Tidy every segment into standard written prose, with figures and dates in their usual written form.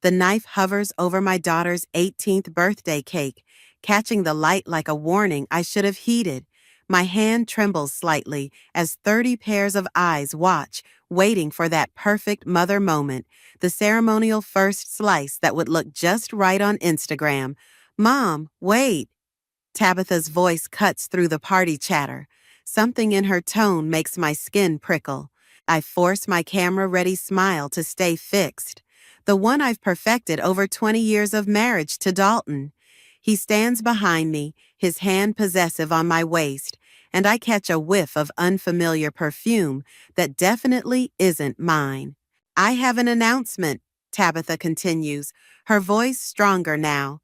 The knife hovers over my daughter's 18th birthday cake, catching the light like a warning I should have heeded. My hand trembles slightly as 30 pairs of eyes watch, waiting for that perfect mother moment, the ceremonial first slice that would look just right on Instagram. Mom, wait. Tabitha's voice cuts through the party chatter. Something in her tone makes my skin prickle. I force my camera-ready smile to stay fixed. The one I've perfected over 20 years of marriage to Dalton. He stands behind me, his hand possessive on my waist, and I catch a whiff of unfamiliar perfume that definitely isn't mine. I have an announcement, Tabitha continues, her voice stronger now.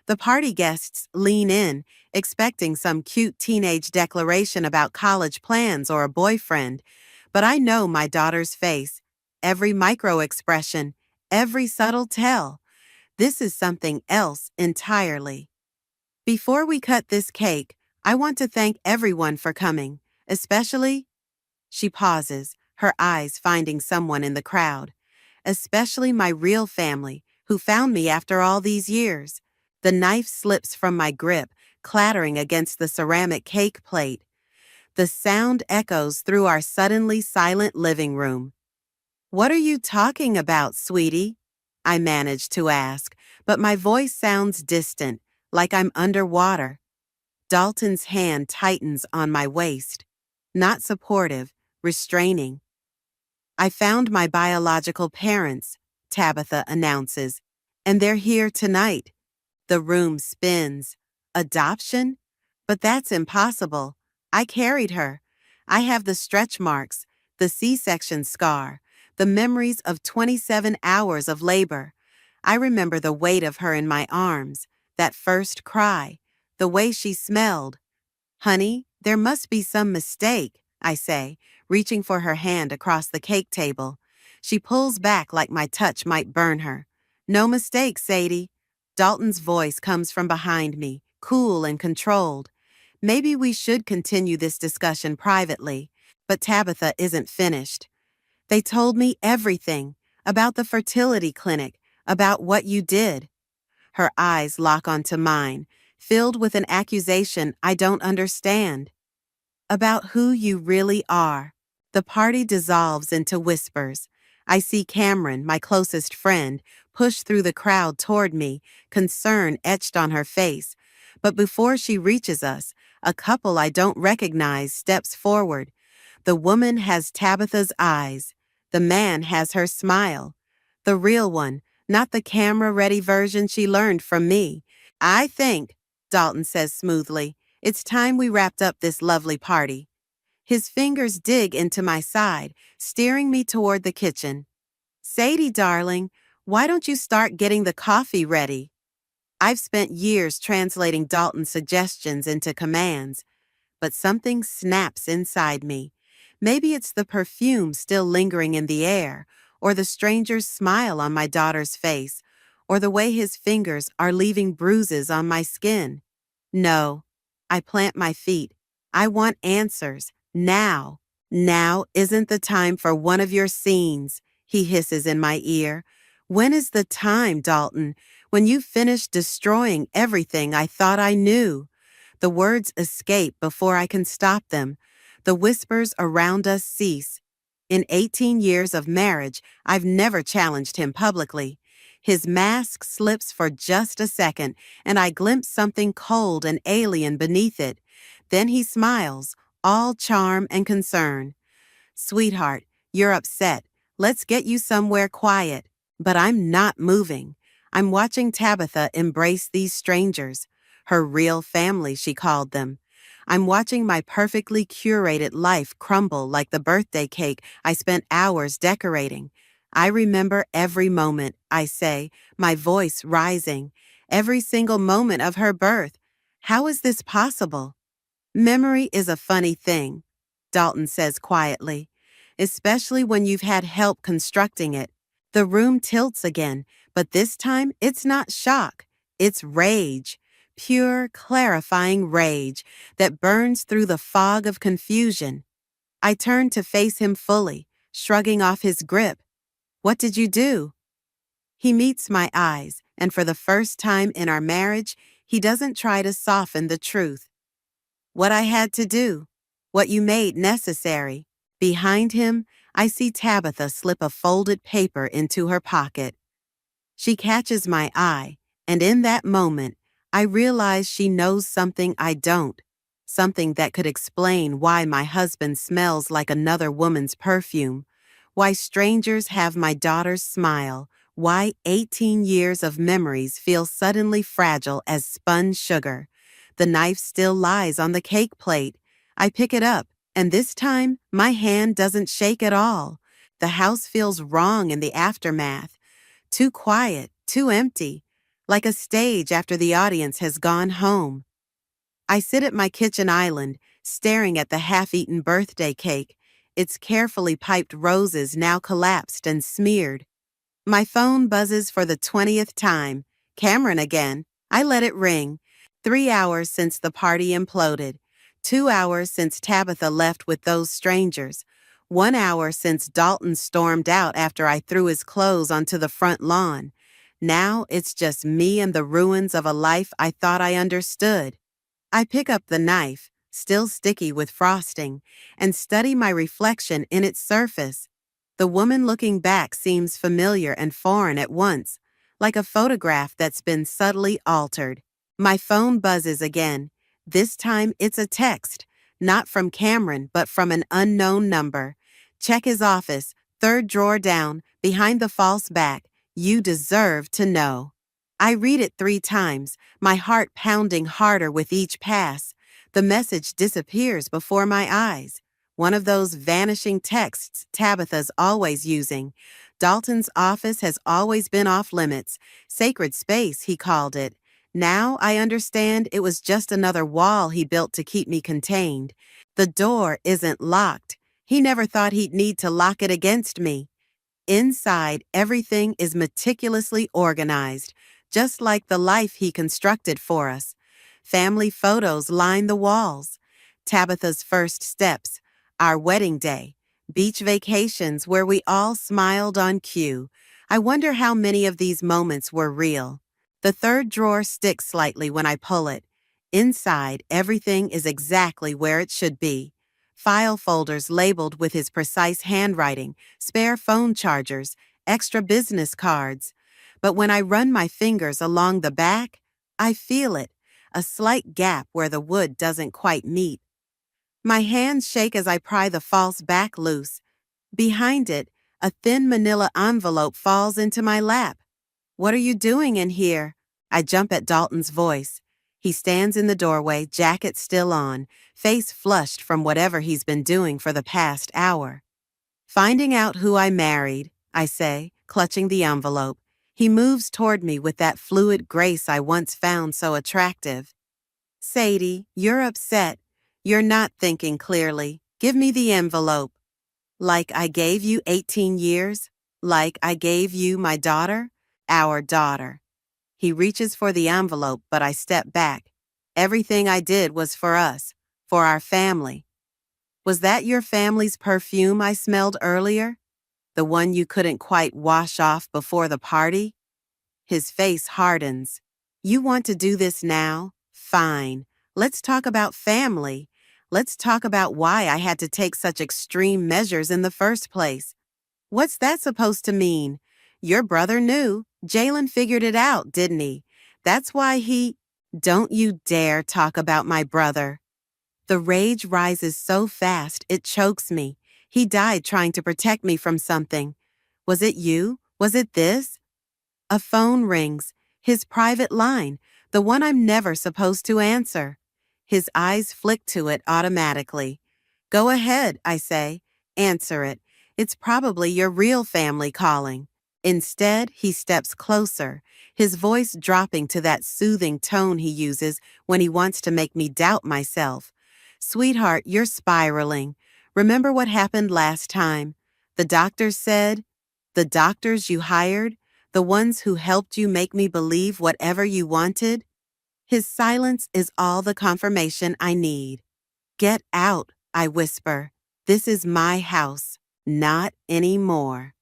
The party guests lean in, expecting some cute teenage declaration about college plans or a boyfriend, but I know my daughter's face, every micro-expression, every subtle tell. This is something else entirely. Before we cut this cake, I want to thank everyone for coming, especially— She pauses, her eyes finding someone in the crowd. Especially my real family, who found me after all these years. The knife slips from my grip, clattering against the ceramic cake plate. The sound echoes through our suddenly silent living room. "What are you talking about, sweetie?" I manage to ask, but my voice sounds distant, like I'm underwater. Dalton's hand tightens on my waist. Not supportive, restraining. "I found my biological parents," Tabitha announces, "and they're here tonight." The room spins. Adoption? But that's impossible. I carried her. I have the stretch marks, the C-section scar, the memories of 27 hours of labor. I remember the weight of her in my arms, that first cry, the way she smelled. "Honey, there must be some mistake," I say, reaching for her hand across the cake table. She pulls back like my touch might burn her. "No mistake, Sadie." Dalton's voice comes from behind me, cool and controlled. Maybe we should continue this discussion privately, but Tabitha isn't finished. "They told me everything, about the fertility clinic, about what you did." Her eyes lock onto mine, filled with an accusation I don't understand. "About who you really are." The party dissolves into whispers. I see Cameron, my closest friend, push through the crowd toward me, concern etched on her face. But before she reaches us, a couple I don't recognize steps forward. The woman has Tabitha's eyes. The man has her smile. The real one, not the camera-ready version she learned from me. "I think," Dalton says smoothly, "it's time we wrapped up this lovely party." His fingers dig into my side, steering me toward the kitchen. "Sadie, darling, why don't you start getting the coffee ready?" I've spent years translating Dalton's suggestions into commands, but something snaps inside me. Maybe it's the perfume still lingering in the air, or the stranger's smile on my daughter's face, or the way his fingers are leaving bruises on my skin. No. I plant my feet. I want answers. Now. "Now isn't the time for one of your scenes," he hisses in my ear. "When is the time, Dalton? When you finish destroying everything I thought I knew?" The words escape before I can stop them. The whispers around us cease. In 18 years of marriage, I've never challenged him publicly. His mask slips for just a second, and I glimpse something cold and alien beneath it. Then he smiles, all charm and concern. "Sweetheart, you're upset. Let's get you somewhere quiet." But I'm not moving. I'm watching Tabitha embrace these strangers. Her real family, she called them. I'm watching my perfectly curated life crumble like the birthday cake I spent hours decorating. I remember every moment, I say, my voice rising. Every single moment of her birth. How is this possible? "Memory is a funny thing," Dalton says quietly, "especially when you've had help constructing it." The room tilts again, but this time it's not shock. It's rage. Pure, clarifying rage that burns through the fog of confusion. I turn to face him fully, shrugging off his grip. "What did you do?" He meets my eyes, and for the first time in our marriage, he doesn't try to soften the truth. What I had to do, what you made necessary. Behind him, I see Tabitha slip a folded paper into her pocket. She catches my eye, and in that moment, I realize she knows something I don't, something that could explain why my husband smells like another woman's perfume, why strangers have my daughter's smile, why 18 years of memories feel suddenly fragile as spun sugar. The knife still lies on the cake plate. I pick it up, and this time, my hand doesn't shake at all. The house feels wrong in the aftermath. Too quiet, too empty, like a stage after the audience has gone home. I sit at my kitchen island, staring at the half-eaten birthday cake, its carefully piped roses now collapsed and smeared. My phone buzzes for the 20th time. Cameron again. I let it ring. 3 hours since the party imploded. 2 hours since Tabitha left with those strangers. 1 hour since Dalton stormed out after I threw his clothes onto the front lawn. Now it's just me and the ruins of a life I thought I understood. I pick up the knife, still sticky with frosting, and study my reflection in its surface. The woman looking back seems familiar and foreign at once, like a photograph that's been subtly altered. My phone buzzes again. This time it's a text, not from Cameron, but from an unknown number. Check his office, third drawer down, behind the false back. You deserve to know. I read it 3 times, my heart pounding harder with each pass. The message disappears before my eyes. One of those vanishing texts Tabitha's always using. Dalton's office has always been off limits. Sacred space, he called it. Now I understand it was just another wall he built to keep me contained. The door isn't locked. He never thought he'd need to lock it against me. Inside, everything is meticulously organized, just like the life he constructed for us. Family photos line the walls. Tabitha's first steps, our wedding day, beach vacations where we all smiled on cue. I wonder how many of these moments were real. The third drawer sticks slightly when I pull it. Inside, everything is exactly where it should be. File folders labeled with his precise handwriting, spare phone chargers, extra business cards. But when I run my fingers along the back, I feel it, a slight gap where the wood doesn't quite meet. My hands shake as I pry the false back loose. Behind it, a thin manila envelope falls into my lap. "What are you doing in here?" I jump at Dalton's voice. He stands in the doorway, jacket still on, face flushed from whatever he's been doing for the past hour. "Finding out who I married," I say, clutching the envelope. He moves toward me with that fluid grace I once found so attractive. "Sadie, you're upset. You're not thinking clearly. Give me the envelope." "Like I gave you 18 years? Like I gave you my daughter? Our daughter." He reaches for the envelope, but I step back. "Everything I did was for us, for our family." "Was that your family's perfume I smelled earlier? The one you couldn't quite wash off before the party?" His face hardens. "You want to do this now? Fine. Let's talk about family. Let's talk about why I had to take such extreme measures in the first place. What's that supposed to mean? Your brother knew. Jalen figured it out, didn't he? That's why he—" "Don't you dare talk about my brother." The rage rises so fast it chokes me. He died trying to protect me from something. Was it you? Was it this? A phone rings. His private line, the one I'm never supposed to answer. His eyes flick to it automatically. "Go ahead," I say. "Answer it. It's probably your real family calling." Instead, he steps closer, his voice dropping to that soothing tone he uses when he wants to make me doubt myself. "Sweetheart, you're spiraling. Remember what happened last time? The doctors said, the doctors you hired, the ones who helped you make me believe whatever you wanted?" His silence is all the confirmation I need. "Get out," I whisper. "This is my house. Not anymore."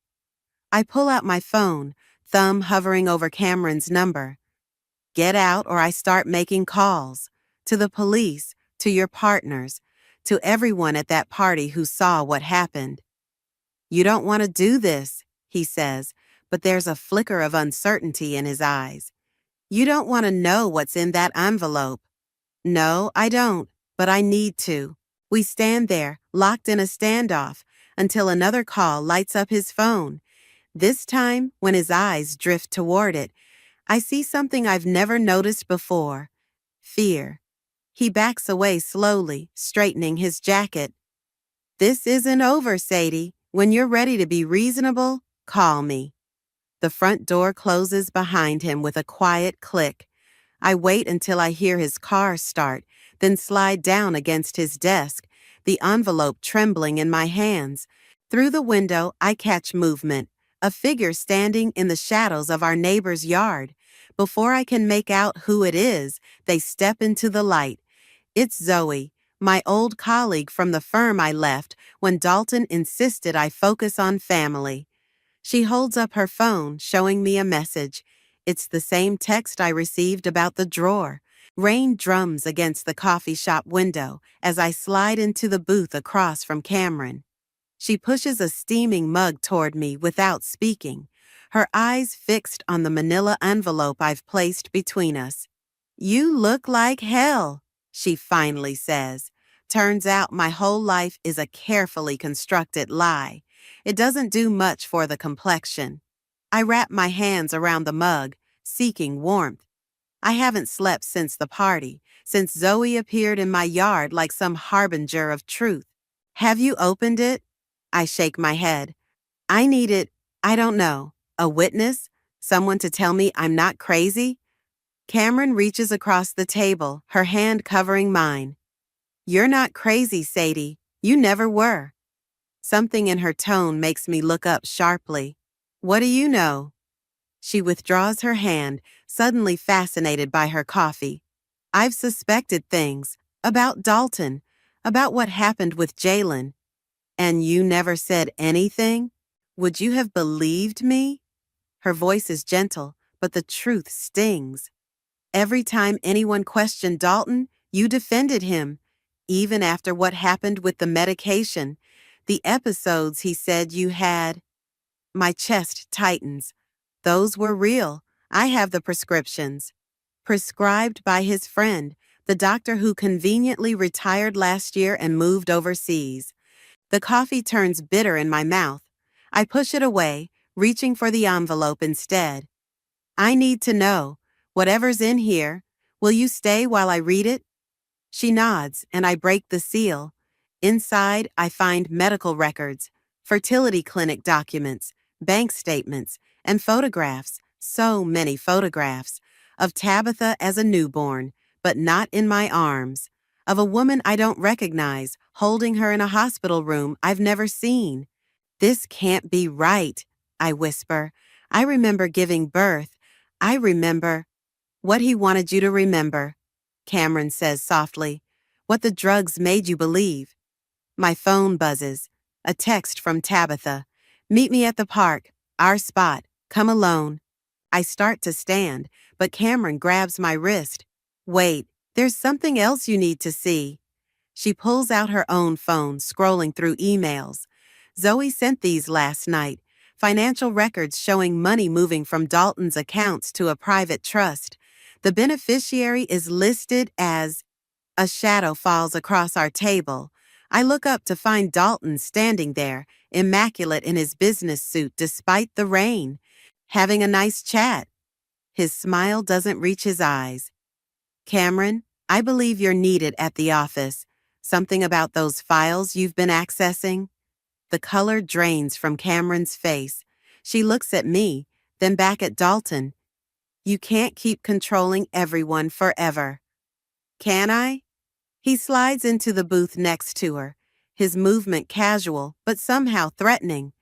I pull out my phone, thumb hovering over Cameron's number. Get out or I start making calls. To the police, to your partners, to everyone at that party who saw what happened. You don't want to do this, he says, but there's a flicker of uncertainty in his eyes. You don't want to know what's in that envelope. No, I don't, but I need to. We stand there, locked in a standoff, until another call lights up his phone. This time, when his eyes drift toward it, I see something I've never noticed before. Fear. He backs away slowly, straightening his jacket. This isn't over, Sadie. When you're ready to be reasonable, call me. The front door closes behind him with a quiet click. I wait until I hear his car start, then slide down against his desk, the envelope trembling in my hands. Through the window, I catch movement, a figure standing in the shadows of our neighbor's yard. Before I can make out who it is, they step into the light. It's Zoe, my old colleague from the firm I left when Dalton insisted I focus on family. She holds up her phone, showing me a message. It's the same text I received about the drawer. Rain drums against the coffee shop window as I slide into the booth across from Cameron. She pushes a steaming mug toward me without speaking, her eyes fixed on the manila envelope I've placed between us. You look like hell, she finally says. Turns out my whole life is a carefully constructed lie. It doesn't do much for the complexion. I wrap my hands around the mug, seeking warmth. I haven't slept since the party, since Zoe appeared in my yard like some harbinger of truth. Have you opened it? I shake my head. I needed, I don't know, a witness? Someone to tell me I'm not crazy? Cameron reaches across the table, her hand covering mine. You're not crazy, Sadie. You never were. Something in her tone makes me look up sharply. What do you know? She withdraws her hand, suddenly fascinated by her coffee. I've suspected things. About Dalton. About what happened with Jalen. And you never said anything? Would you have believed me? Her voice is gentle, but the truth stings. Every time anyone questioned Dalton, you defended him. Even after what happened with the medication, the episodes he said you had. My chest tightens. Those were real. I have the prescriptions. Prescribed by his friend, the doctor who conveniently retired last year and moved overseas. The coffee turns bitter in my mouth. I push it away, reaching for the envelope instead. I need to know. Whatever's in here, will you stay while I read it? She nods, and I break the seal. Inside, I find medical records, fertility clinic documents, bank statements, and photographs, so many photographs, of Tabitha as a newborn, but not in my arms, of a woman I don't recognize, holding her in a hospital room I've never seen. This can't be right, I whisper. I remember giving birth. I remember. What he wanted you to remember, Cameron says softly. What the drugs made you believe. My phone buzzes. A text from Tabitha. Meet me at the park. Our spot. Come alone. I start to stand, but Cameron grabs my wrist. Wait, there's something else you need to see. She pulls out her own phone, scrolling through emails. Zoe sent these last night. Financial records showing money moving from Dalton's accounts to a private trust. The beneficiary is listed as. A shadow falls across our table. I look up to find Dalton standing there, immaculate in his business suit despite the rain, having a nice chat. His smile doesn't reach his eyes. Cameron, I believe you're needed at the office. Something about those files you've been accessing? The color drains from Cameron's face. She looks at me, then back at Dalton. You can't keep controlling everyone forever. Can I? He slides into the booth next to her, his movement casual but somehow threatening.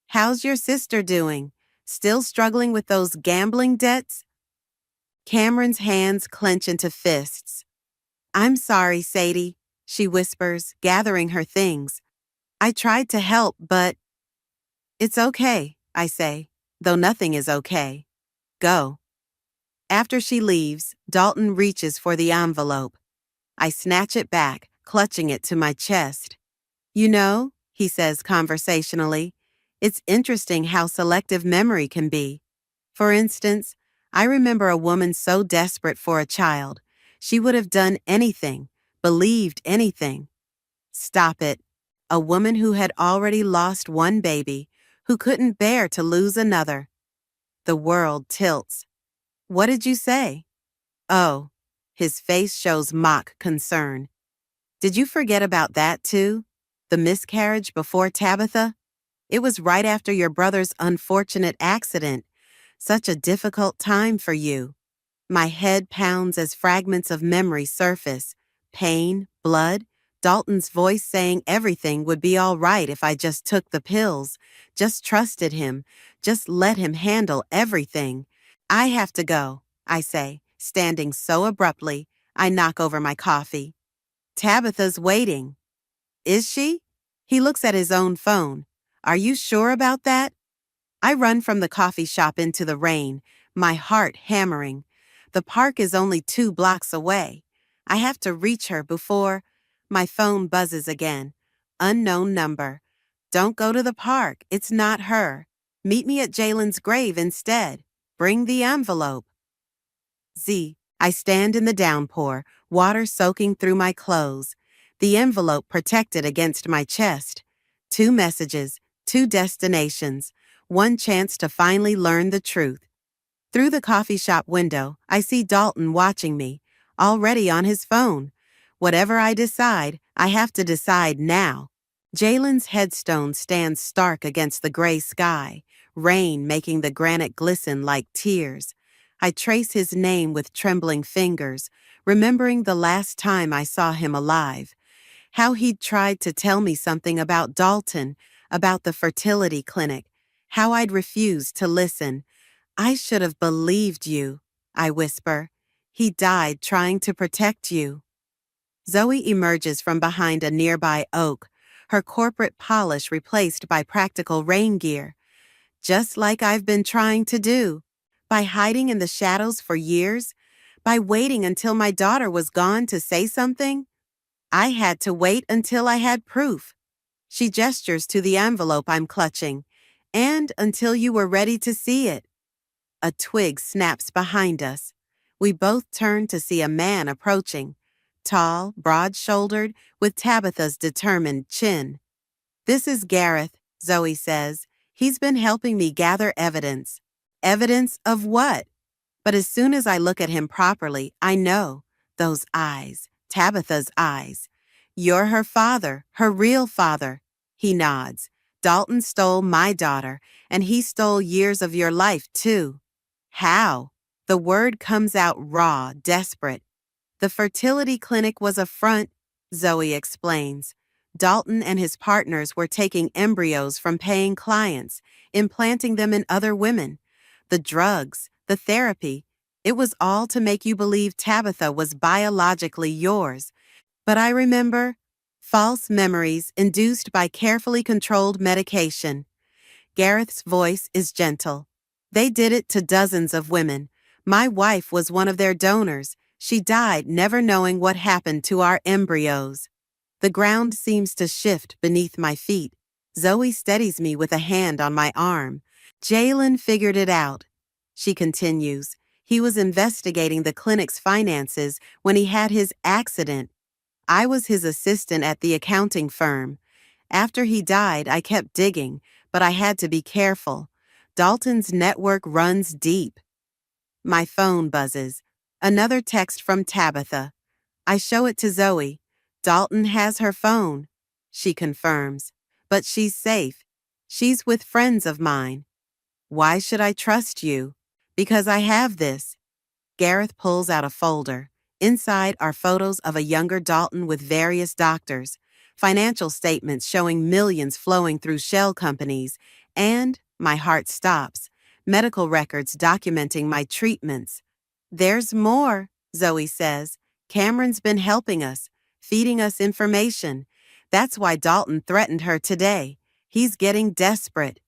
How's your sister doing? Still struggling with those gambling debts? Cameron's hands clench into fists. I'm sorry, Sadie, she whispers, gathering her things. I tried to help, but. It's okay, I say. though nothing is okay. Go. After she leaves, Dalton reaches for the envelope. I snatch it back, clutching it to my chest. You know, he says conversationally, it's interesting how selective memory can be. For instance, I remember a woman so desperate for a child, she would have done anything, believed anything. Stop it. A woman who had already lost one baby, who couldn't bear to lose another. The world tilts. What did you say? Oh, his face shows mock concern. Did you forget about that too? The miscarriage before Tabitha? It was right after your brother's unfortunate accident. Such a difficult time for you. My head pounds as fragments of memory surface. Pain, blood, Dalton's voice saying everything would be all right if I just took the pills, just trusted him, just let him handle everything. I have to go, I say, standing so abruptly, I knock over my coffee. Tabitha's waiting. Is she? He looks at his own phone. Are you sure about that? I run from the coffee shop into the rain, my heart hammering. The park is only 2 blocks away. I have to reach her before... My phone buzzes again. Unknown number. Don't go to the park. It's not her. Meet me at Jalen's grave instead. Bring the envelope. I stand in the downpour, water soaking through my clothes. The envelope protected against my chest. 2 messages, 2 destinations, 1 chance to finally learn the truth. Through the coffee shop window, I see Dalton watching me, already on his phone. Whatever I decide, I have to decide now. Jalen's headstone stands stark against the gray sky, rain making the granite glisten like tears. I trace his name with trembling fingers, remembering the last time I saw him alive. How he'd tried to tell me something about Dalton, about the fertility clinic. How I'd refused to listen. I should have believed you, I whisper. He died trying to protect you. Zoe emerges from behind a nearby oak, her corporate polish replaced by practical rain gear. Just like I've been trying to do. By hiding in the shadows for years? By waiting until my daughter was gone to say something? I had to wait until I had proof. She gestures to the envelope I'm clutching. And until you were ready to see it. A twig snaps behind us. We both turn to see a man approaching. Tall, broad-shouldered, with Tabitha's determined chin. This is Gareth, Zoe says. He's been helping me gather evidence. Evidence of what? But as soon as I look at him properly, I know. Those eyes, Tabitha's eyes. You're her father, her real father. He nods. Dalton stole my daughter, and he stole years of your life, too. How? The word comes out raw, desperate. The fertility clinic was a front, Zoe explains. Dalton and his partners were taking embryos from paying clients, implanting them in other women. The drugs, the therapy, it was all to make you believe Tabitha was biologically yours. But I remember false memories induced by carefully controlled medication. Gareth's voice is gentle. They did it to dozens of women. My wife was one of their donors. She died never knowing what happened to our embryos. The ground seems to shift beneath my feet. Zoe steadies me with a hand on my arm. Jalen figured it out. She continues. He was investigating the clinic's finances when he had his accident. I was his assistant at the accounting firm. After he died, I kept digging, but I had to be careful. Dalton's network runs deep. My phone buzzes. Another text from Tabitha. I show it to Zoe. Dalton has her phone. She confirms. But she's safe. She's with friends of mine. Why should I trust you? Because I have this. Gareth pulls out a folder. Inside are photos of a younger Dalton with various doctors, financial statements showing millions flowing through shell companies, and, my heart stops, medical records documenting my treatments. There's more, Zoe says. Cameron's been helping us, feeding us information. That's why Dalton threatened her today. He's getting desperate.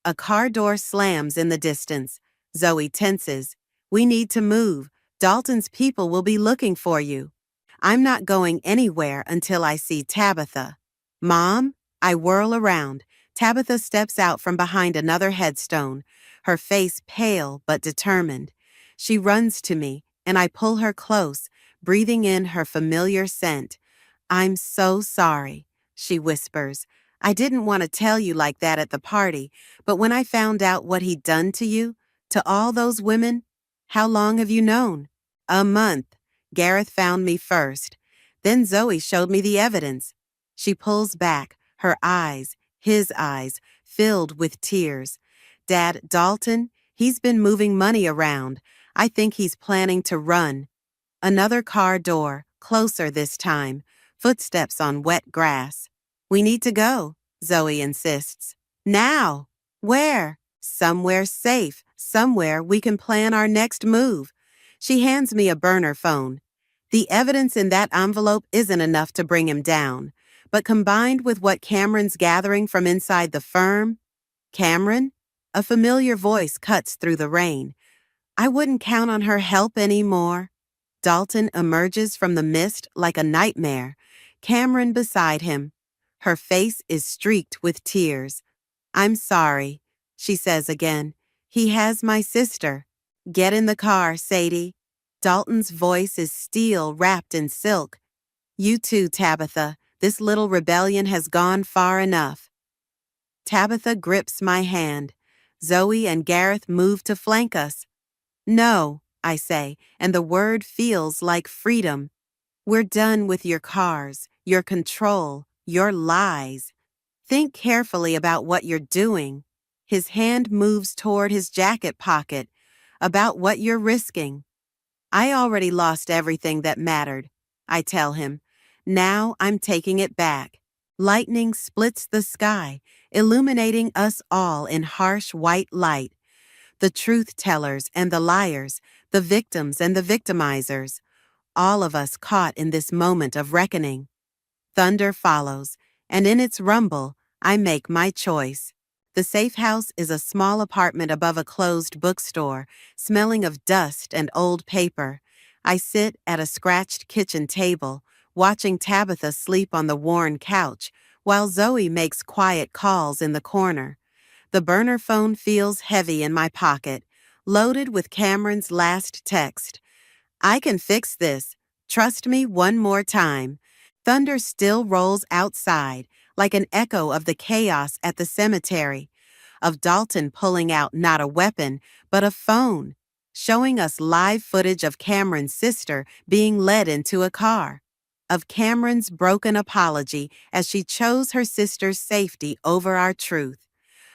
A car door slams in the distance. Zoe tenses. We need to move. Dalton's people will be looking for you. I'm not going anywhere until I see Tabitha. Mom? I whirl around. Tabitha steps out from behind another headstone, her face pale but determined. She runs to me, and I pull her close, breathing in her familiar scent. I'm so sorry, she whispers. I didn't want to tell you like that at the party, but when I found out what he'd done to you, to all those women, how long have you known? A month. Gareth found me first. Then Zoe showed me the evidence. She pulls back, her eyes, his eyes, filled with tears. Dad, Dalton, he's been moving money around. I think he's planning to run. Another car door, closer this time, footsteps on wet grass. We need to go, Zoe insists. Now! Where? Somewhere safe, somewhere we can plan our next move. She hands me a burner phone. The evidence in that envelope isn't enough to bring him down, but combined with what Cameron's gathering from inside the firm, Cameron? A familiar voice cuts through the rain. I wouldn't count on her help anymore. Dalton emerges from the mist like a nightmare, Cameron beside him. Her face is streaked with tears. I'm sorry, she says again. He has my sister. Get in the car, Sadie. Dalton's voice is steel wrapped in silk. You too, Tabitha. This little rebellion has gone far enough. Tabitha grips my hand. Zoe and Gareth move to flank us. No, I say, and the word feels like freedom. We're done with your cars, your control, your lies. Think carefully about what you're doing. His hand moves toward his jacket pocket. About what you're risking. I already lost everything that mattered, I tell him. Now I'm taking it back. Lightning splits the sky, illuminating us all in harsh white light. The truth tellers and the liars, the victims and the victimizers, all of us caught in this moment of reckoning. Thunder follows, and in its rumble, I make my choice. The safe house is a small apartment above a closed bookstore, smelling of dust and old paper. I sit at a scratched kitchen table, watching Tabitha sleep on the worn couch, while Zoe makes quiet calls in the corner. The burner phone feels heavy in my pocket, loaded with Cameron's last text. I can fix this. Trust me one more time. Thunder still rolls outside, like an echo of the chaos at the cemetery, of Dalton pulling out not a weapon, but a phone, showing us live footage of Cameron's sister being led into a car, of Cameron's broken apology as she chose her sister's safety over our truth,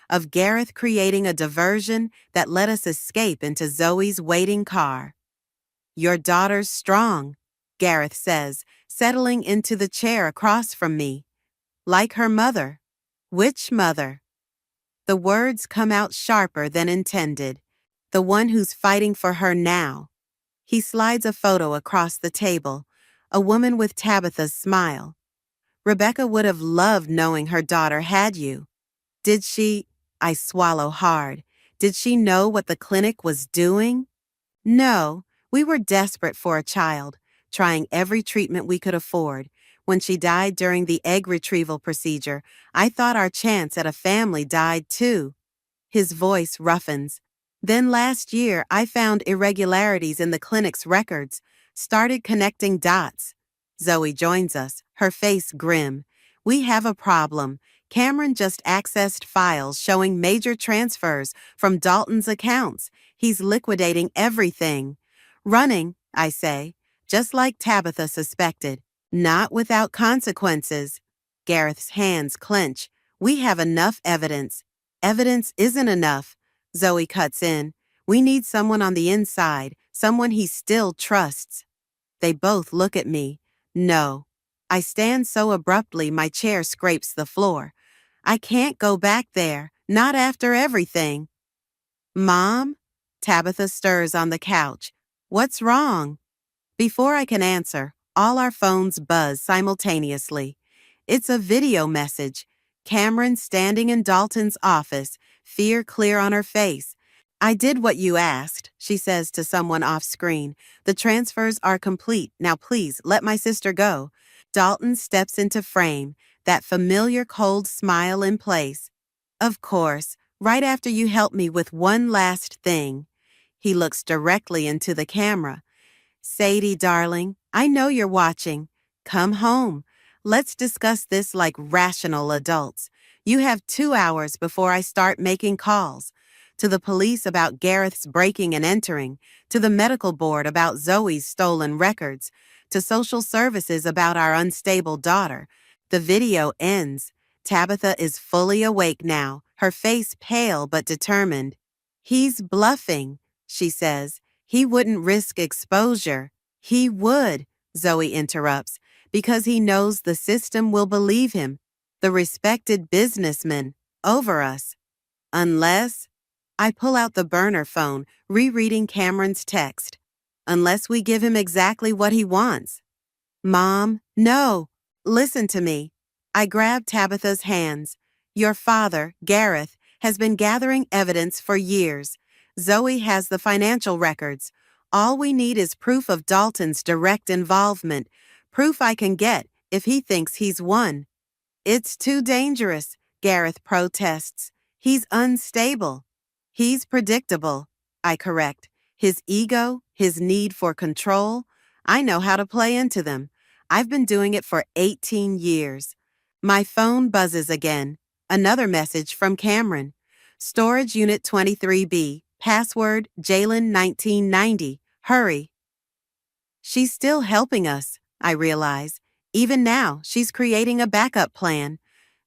of Gareth creating a diversion that let us escape into Zoe's waiting car. Your daughter's strong, Gareth says, settling into the chair across from me. Like her mother. Which mother? The words come out sharper than intended. The one who's fighting for her now. He slides a photo across the table, a woman with Tabitha's smile. Rebecca would have loved knowing her daughter had you. Did she? I swallow hard. Did she know what the clinic was doing? No, we were desperate for a child, trying every treatment we could afford. When she died during the egg retrieval procedure, I thought our chance at a family died too. His voice roughens. Then last year, I found irregularities in the clinic's records, started connecting dots. Zoe joins us, her face grim. We have a problem. Cameron just accessed files showing major transfers from Dalton's accounts. He's liquidating everything. Running, I say, just like Tabitha suspected. Not without consequences. Gareth's hands clench. We have enough evidence. Evidence isn't enough. Zoe cuts in. We need someone on the inside, someone he still trusts. They both look at me. No. I stand so abruptly my chair scrapes the floor. I can't go back there, not after everything. Mom? Tabitha stirs on the couch. What's wrong? Before I can answer, all our phones buzz simultaneously. It's a video message. Cameron standing in Dalton's office, fear clear on her face. I did what you asked, she says to someone off screen. The transfers are complete. Now please, let my sister go. Dalton steps into frame, that familiar cold smile in place. Of course, right after you help me with one last thing. He looks directly into the camera. Sadie, darling, I know you're watching. Come home. Let's discuss this like rational adults. You have 2 hours before I start making calls. To the police about Gareth's breaking and entering, to the medical board about Zoe's stolen records, to social services about our unstable daughter. The video ends. Tabitha is fully awake now, her face pale but determined. He's bluffing, she says. He wouldn't risk exposure. He would, Zoe interrupts, because he knows the system will believe him, the respected businessman, over us. Unless, I pull out the burner phone, rereading Cameron's text. Unless we give him exactly what he wants. Mom, no. Listen to me. I grab Tabitha's hands. Your father, Gareth, has been gathering evidence for years. Zoe has the financial records. All we need is proof of Dalton's direct involvement. Proof I can get if he thinks he's won. It's too dangerous, Gareth protests. He's unstable. He's predictable, I correct. His ego, his need for control, I know how to play into them. I've been doing it for 18 years. My phone buzzes again. Another message from Cameron. Storage Unit 23B, password Jalen 1990. Hurry. She's still helping us, I realize. Even now, she's creating a backup plan.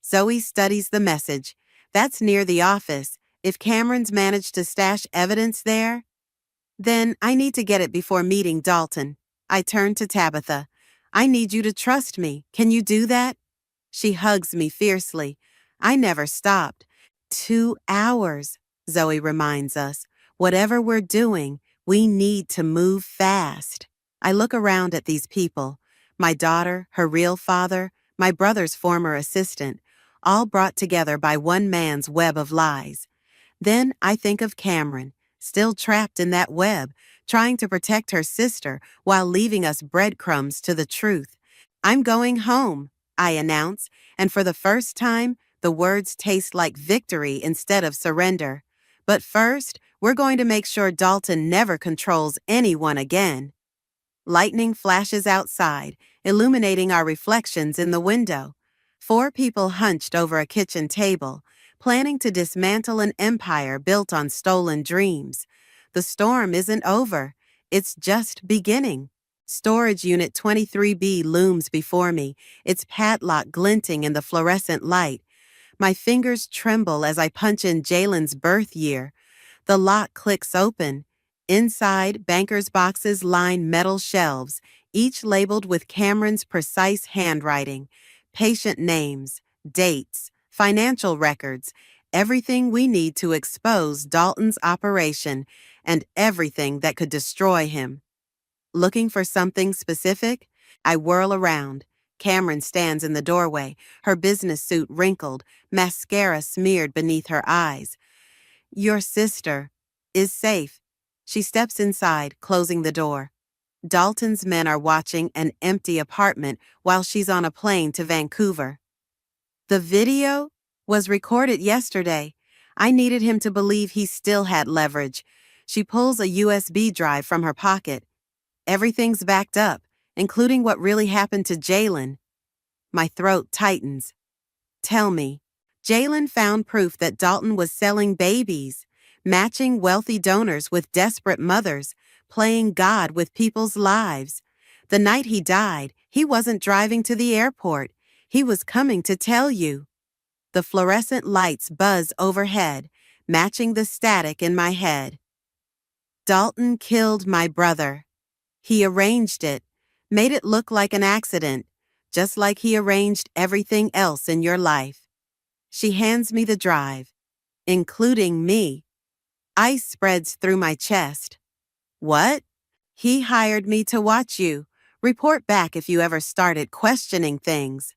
Zoe studies the message. That's near the office. If Cameron's managed to stash evidence there, then I need to get it before meeting Dalton. I turn to Tabitha. I need you to trust me. Can you do that? She hugs me fiercely. I never stopped. 2 hours, Zoe reminds us. Whatever we're doing, we need to move fast. I look around at these people. My daughter, her real father, my brother's former assistant, all brought together by one man's web of lies. Then I think of Cameron, still trapped in that web, trying to protect her sister while leaving us breadcrumbs to the truth. I'm going home, I announce, and for the first time, the words taste like victory instead of surrender. But first, we're going to make sure Dalton never controls anyone again. Lightning flashes outside, illuminating our reflections in the window. 4 people hunched over a kitchen table, planning to dismantle an empire built on stolen dreams. The storm isn't over. It's just beginning. Storage Unit 23B looms before me, its padlock glinting in the fluorescent light. My fingers tremble as I punch in Jalen's birth year. The lock clicks open. Inside, bankers' boxes line metal shelves, each labeled with Cameron's precise handwriting. Patient names, dates, financial records, everything we need to expose Dalton's operation, and everything that could destroy him. Looking for something specific? I whirl around. Cameron stands in the doorway, her business suit wrinkled, mascara smeared beneath her eyes. Your sister is safe. She steps inside, closing the door. Dalton's men are watching an empty apartment while she's on a plane to Vancouver. The video was recorded yesterday. I needed him to believe he still had leverage. She pulls a USB drive from her pocket. Everything's backed up, including what really happened to Jalen. My throat tightens. Tell me. Jalen found proof that Dalton was selling babies, matching wealthy donors with desperate mothers, playing God with people's lives. The night he died, he wasn't driving to the airport. He was coming to tell you. The fluorescent lights buzz overhead, matching the static in my head. Dalton killed my brother. He arranged it, made it look like an accident, just like he arranged everything else in your life. She hands me the drive, including me. Ice spreads through my chest. What? He hired me to watch you. Report back if you ever started questioning things.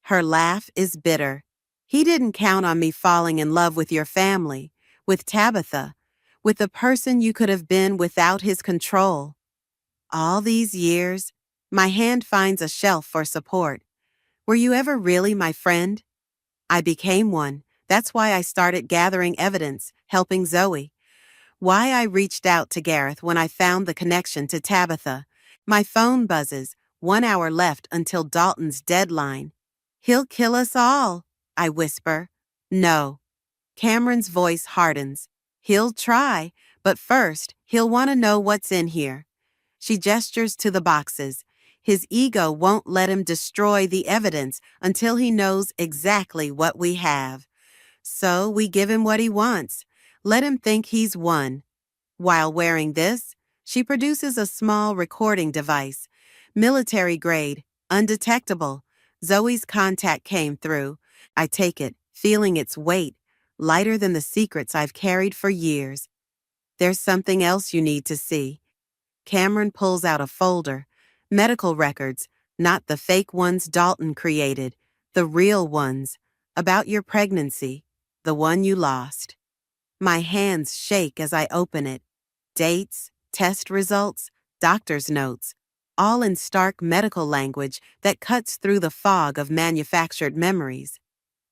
Her laugh is bitter. He didn't count on me falling in love with your family, with Tabitha, with the person you could have been without his control. All these years, my hand finds a shelf for support. Were you ever really my friend? I became one. That's why I started gathering evidence, helping Zoe. Why I reached out to Gareth when I found the connection to Tabitha. My phone buzzes, 1 hour left until Dalton's deadline. He'll kill us all, I whisper. No. Cameron's voice hardens. He'll try, but first, he'll want to know what's in here. She gestures to the boxes. His ego won't let him destroy the evidence until he knows exactly what we have. So we give him what he wants. Let him think he's won. While wearing this, she produces a small recording device. Military grade, undetectable. Zoe's contact came through. I take it, feeling its weight, lighter than the secrets I've carried for years. There's something else you need to see. Cameron pulls out a folder. Medical records, not the fake ones Dalton created, the real ones, about your pregnancy, the one you lost. My hands shake as I open it. Dates, test results, doctor's notes, all in stark medical language that cuts through the fog of manufactured memories.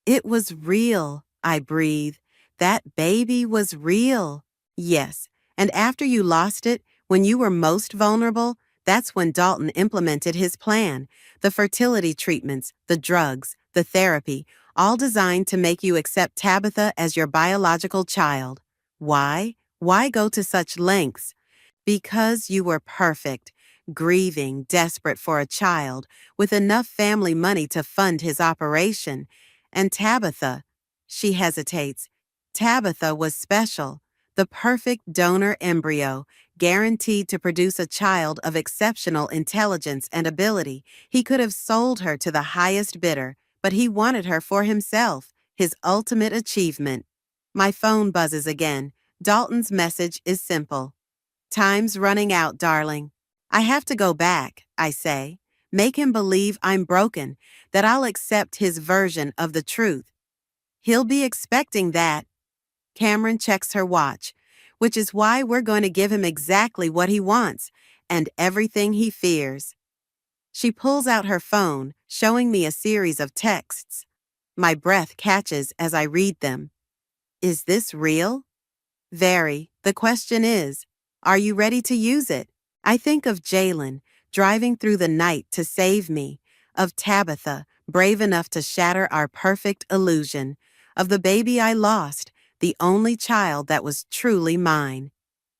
It was real, I breathe. That baby was real. Yes, and after you lost it, when you were most vulnerable, that's when Dalton implemented his plan. The fertility treatments, the drugs, the therapy, all designed to make you accept Tabitha as your biological child. Why? Why go to such lengths? Because you were perfect, grieving, desperate for a child, with enough family money to fund his operation. And Tabitha, she hesitates. Tabitha was special, the perfect donor embryo, guaranteed to produce a child of exceptional intelligence and ability. He could have sold her to the highest bidder, but he wanted her for himself, his ultimate achievement. My phone buzzes again. Dalton's message is simple. Time's running out, darling. I have to go back, I say. Make him believe I'm broken, that I'll accept his version of the truth. He'll be expecting that. Cameron checks her watch, which is why we're going to give him exactly what he wants and everything he fears. She pulls out her phone, showing me a series of texts. My breath catches as I read them. Is this real? Very. The question is, are you ready to use it? I think of Jalen, driving through the night to save me, of Tabitha, brave enough to shatter our perfect illusion, of the baby I lost, the only child that was truly mine.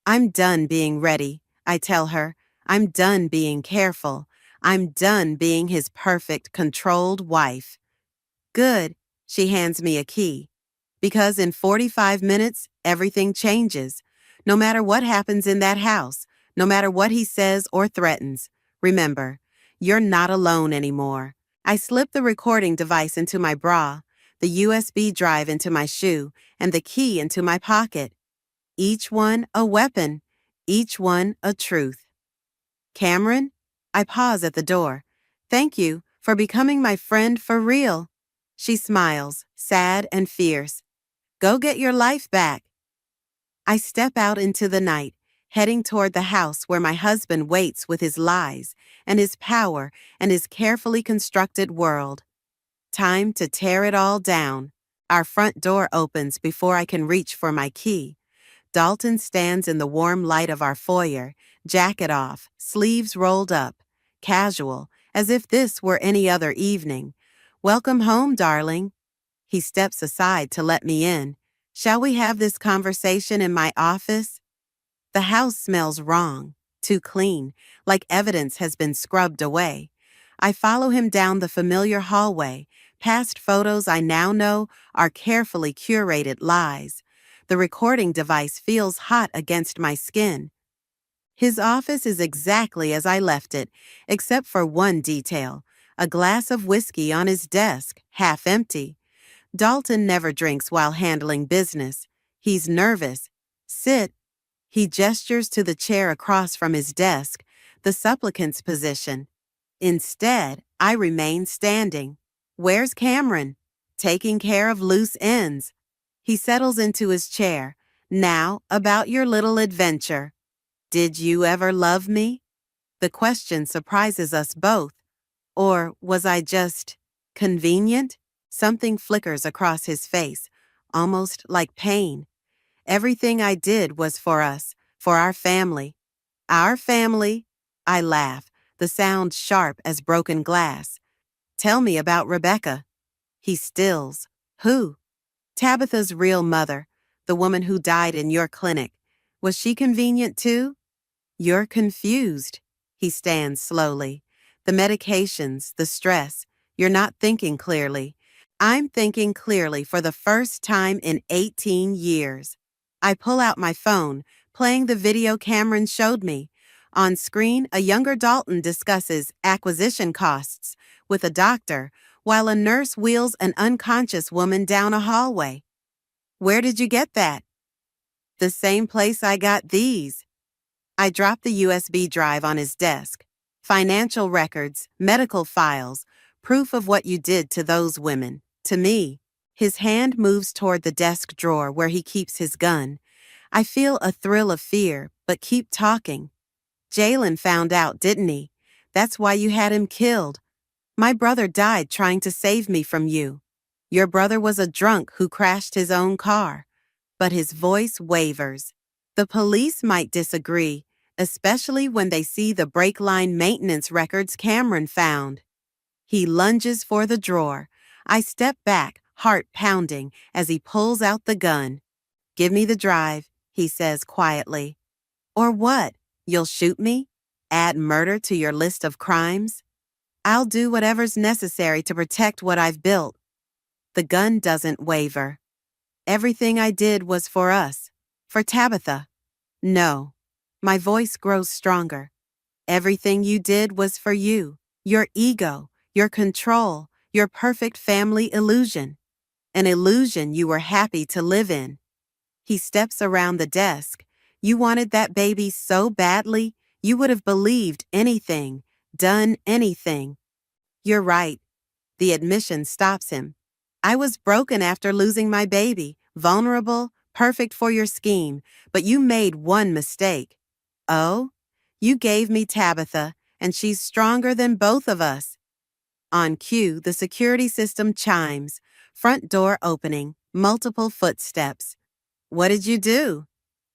I'm done being ready, I tell her. I'm done being careful. I'm done being his perfect, controlled wife. Good. She hands me a key. Because in 45 minutes, everything changes. No matter what happens in that house, no matter what he says or threatens, remember, you're not alone anymore. I slip the recording device into my bra, the USB drive into my shoe, and the key into my pocket. Each one a weapon, each one a truth. Cameron? I pause at the door. Thank you for becoming my friend for real. She smiles, sad and fierce. Go get your life back. I step out into the night, heading toward the house where my husband waits with his lies and his power and his carefully constructed world. Time to tear it all down. Our front door opens before I can reach for my key. Dalton stands in the warm light of our foyer, jacket off, sleeves rolled up, casual, as if this were any other evening. Welcome home, darling. He steps aside to let me in. Shall we have this conversation in my office? The house smells wrong, too clean, like evidence has been scrubbed away. I follow him down the familiar hallway, past photos I now know are carefully curated lies. The recording device feels hot against my skin. His office is exactly as I left it, except for one detail, a glass of whiskey on his desk, half empty. Dalton never drinks while handling business. He's nervous. Sit. He gestures to the chair across from his desk, the supplicant's position. Instead, I remain standing. Where's Cameron? taking care of loose ends. He settles into his chair. Now, about your little adventure. Did you ever love me? The question surprises us both. Or was I just convenient? Something flickers across his face, almost like pain. Everything I did was for us, for our family. Our family? I laugh, the sound sharp as broken glass. Tell me about Rebecca. He stills. Who? Tabitha's real mother, the woman who died in your clinic. Was she convenient too? You're confused. He stands slowly. The medications, the stress. You're not thinking clearly. I'm thinking clearly for the first time in 18 years. I pull out my phone, playing the video Cameron showed me. On screen, a younger Dalton discusses acquisition costs with a doctor, while a nurse wheels an unconscious woman down a hallway. Where did you get that? The same place I got these. I dropped the USB drive on his desk. Financial records, medical files, proof of what you did to those women, to me. His hand moves toward the desk drawer where he keeps his gun. I feel a thrill of fear, but keep talking. Jalen found out, didn't he? That's why you had him killed. My brother died trying to save me from you. Your brother was a drunk who crashed his own car. But his voice wavers. The police might disagree, especially when they see the brake line maintenance records Cameron found. He lunges for the drawer. I step back, heart pounding, as he pulls out the gun. Give me the drive, he says quietly. Or what? You'll shoot me? Add murder to your list of crimes? I'll do whatever's necessary to protect what I've built. The gun doesn't waver. Everything I did was for us, for Tabitha. No. My voice grows stronger. Everything you did was for you, your ego, your control, your perfect family illusion. An illusion you were happy to live in. He steps around the desk. You wanted that baby so badly, you would have believed anything, done anything. You're right. The admission stops him. I was broken after losing my baby, vulnerable, perfect for your scheme, but you made one mistake. Oh? You gave me Tabitha, and she's stronger than both of us. On cue, the security system chimes. Front door opening, multiple footsteps. What did you do?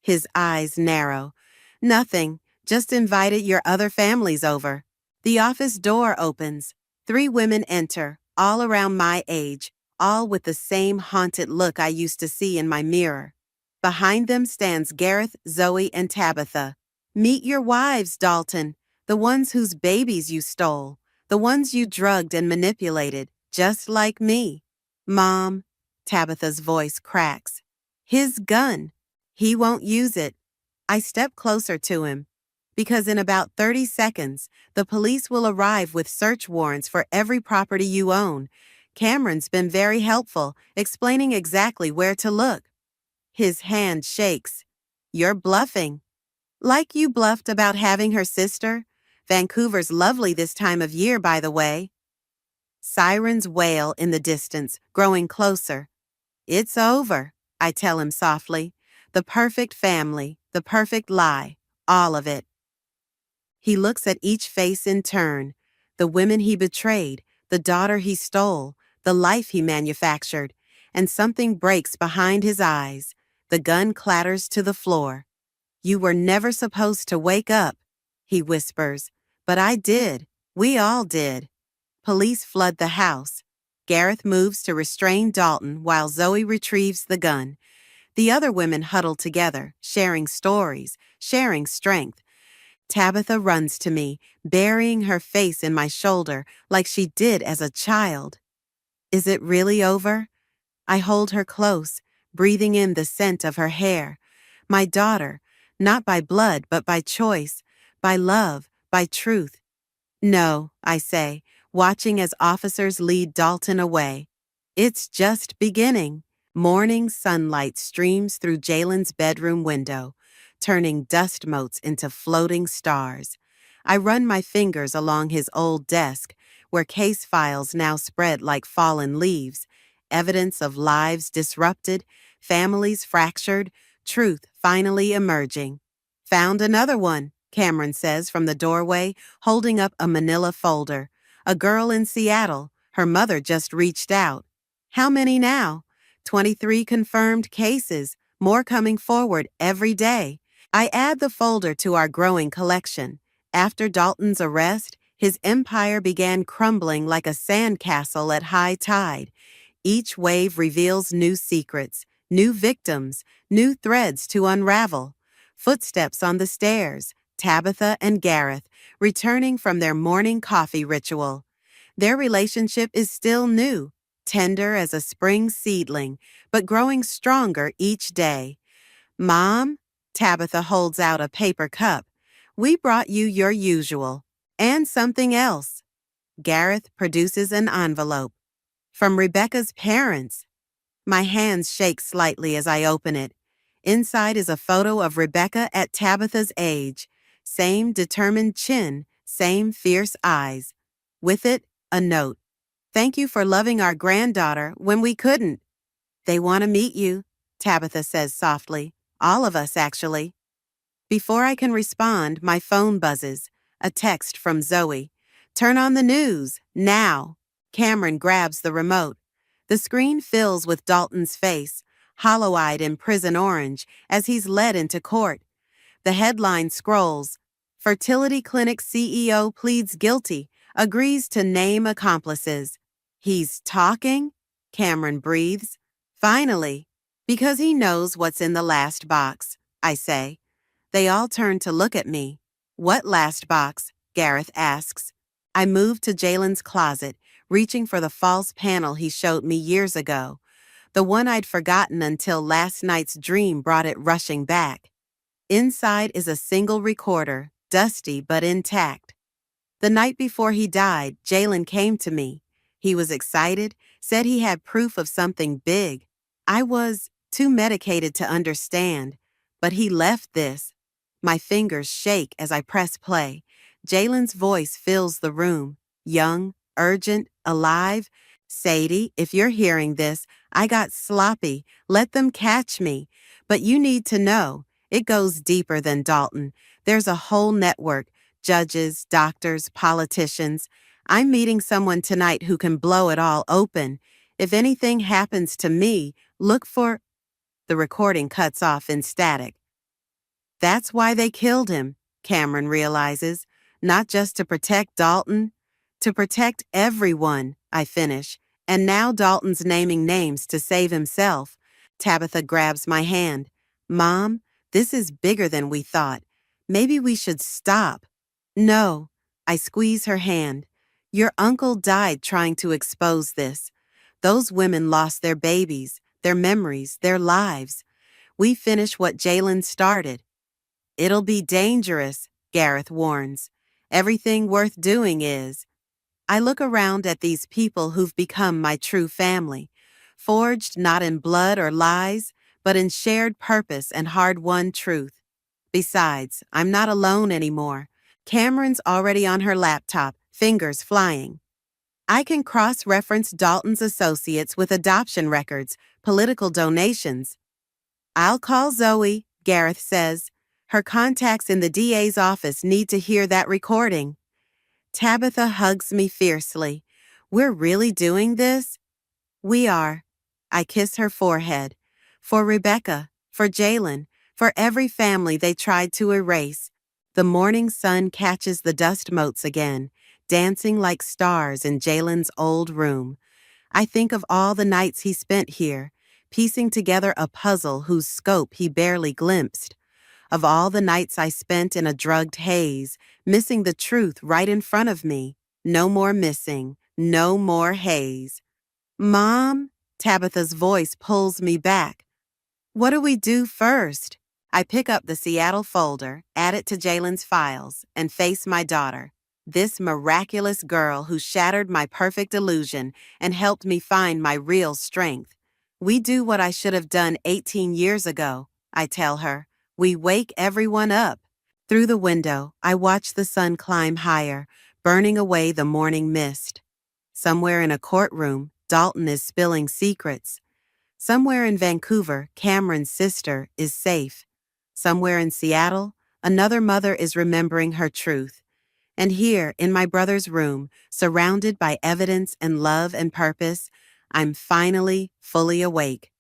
His eyes narrow. Nothing, just invited your other families over. The office door opens. 3 women enter, all around my age, all with the same haunted look I used to see in my mirror. Behind them stands Gareth, Zoe, and Tabitha. Meet your wives, Dalton, the ones whose babies you stole, the ones you drugged and manipulated, just like me. Mom, Tabitha's voice cracks. His gun. He won't use it. I step closer to him. Because in about 30 seconds, the police will arrive with search warrants for every property you own. Cameron's been very helpful, explaining exactly where to look. His hand shakes. You're bluffing. Like you bluffed about having her sister. Vancouver's lovely this time of year, by the way. Sirens wail in the distance, growing closer. It's over, I tell him softly. The perfect family, the perfect lie, all of it. He looks at each face in turn. The women he betrayed, the daughter he stole, the life he manufactured, and something breaks behind his eyes. The gun clatters to the floor. You were never supposed to wake up, he whispers. But I did. We all did. Police flood the house. Gareth moves to restrain Dalton while Zoe retrieves the gun. The other women huddle together, sharing stories, sharing strength. Tabitha runs to me, burying her face in my shoulder like she did as a child. Is it really over? I hold her close, breathing in the scent of her hair. My daughter, not by blood but by choice, by love, by truth. No, I say, watching as officers lead Dalton away. It's just beginning. Morning sunlight streams through Jalen's bedroom window, turning dust motes into floating stars. I run my fingers along his old desk, where case files now spread like fallen leaves. evidence of lives disrupted, families fractured, truth finally emerging. Found another one, Cameron says from the doorway, holding up a manila folder. A girl in Seattle. Her mother just reached out. How many now? 23 confirmed cases, more coming forward every day. I add the folder to our growing collection. After Dalton's arrest, his empire began crumbling like a sandcastle at high tide. Each wave reveals new secrets, new victims, new threads to unravel. Footsteps on the stairs, Tabitha and Gareth, returning from their morning coffee ritual. Their relationship is still new, tender as a spring seedling, but growing stronger each day. Mom, Tabitha holds out a paper cup. We brought you your usual. And something else. Gareth produces an envelope. From Rebecca's parents. My hands shake slightly as I open it. Inside is a photo of Rebecca at Tabitha's age. Same determined chin, same fierce eyes. With it, a note. Thank you for loving our granddaughter when we couldn't. They want to meet you, Tabitha says softly. All of us, actually. Before I can respond, my phone buzzes. A text from Zoe. Turn on the news, now. Cameron grabs the remote. The screen fills with Dalton's face, hollow-eyed in prison orange, as he's led into court. The headline scrolls, Fertility Clinic CEO pleads guilty, agrees to name accomplices. He's talking? Cameron breathes. Finally, because he knows what's in the last box, I say. They all turn to look at me. What last box? Gareth asks. I move to Jalen's closet, reaching for the false panel he showed me years ago, the one I'd forgotten until last night's dream brought it rushing back. Inside is a single recorder, dusty but intact. The night before he died, Jalen came to me. He was excited, said he had proof of something big. I was too medicated to understand, but he left this. My fingers shake as I press play. Jalen's voice fills the room, young, urgent, alive. Sadie, if you're hearing this, I got sloppy. Let them catch me. But you need to know, it goes deeper than Dalton. There's a whole network, judges, doctors, politicians. I'm meeting someone tonight who can blow it all open. If anything happens to me, look for... The recording cuts off in static. That's why they killed him, Cameron realizes. Not just to protect Dalton, to protect everyone, I finish. And now Dalton's naming names to save himself. Tabitha grabs my hand. Mom, this is bigger than we thought. Maybe we should stop. No, I squeeze her hand. Your uncle died trying to expose this. Those women lost their babies, their memories, their lives. We finish what Jalen started. It'll be dangerous, Gareth warns. Everything worth doing is. I look around at these people who've become my true family, forged not in blood or lies, but in shared purpose and hard-won truth. Besides, I'm not alone anymore. Cameron's already on her laptop, fingers flying. I can cross-reference Dalton's associates with adoption records, political donations. I'll call Zoe, Gareth says. Her contacts in the DA's office need to hear that recording. Tabitha hugs me fiercely. We're really doing this? We are. I kiss her forehead. For Rebecca, for Jalen, for every family they tried to erase. The morning sun catches the dust motes again, dancing like stars in Jalen's old room. I think of all the nights he spent here, piecing together a puzzle whose scope he barely glimpsed. Of all the nights I spent in a drugged haze, missing the truth right in front of me. No more missing, no more haze. Mom? Tabitha's voice pulls me back. What do we do first? I pick up the Seattle folder, add it to Jalen's files, and face my daughter. This miraculous girl who shattered my perfect illusion and helped me find my real strength. We do what I should have done 18 years ago, I tell her. We wake everyone up. Through the window, I watch the sun climb higher, burning away the morning mist. Somewhere in a courtroom, Dalton is spilling secrets. Somewhere in Vancouver, Cameron's sister is safe. Somewhere in Seattle, another mother is remembering her truth. And here, in my brother's room, surrounded by evidence and love and purpose, I'm finally fully awake.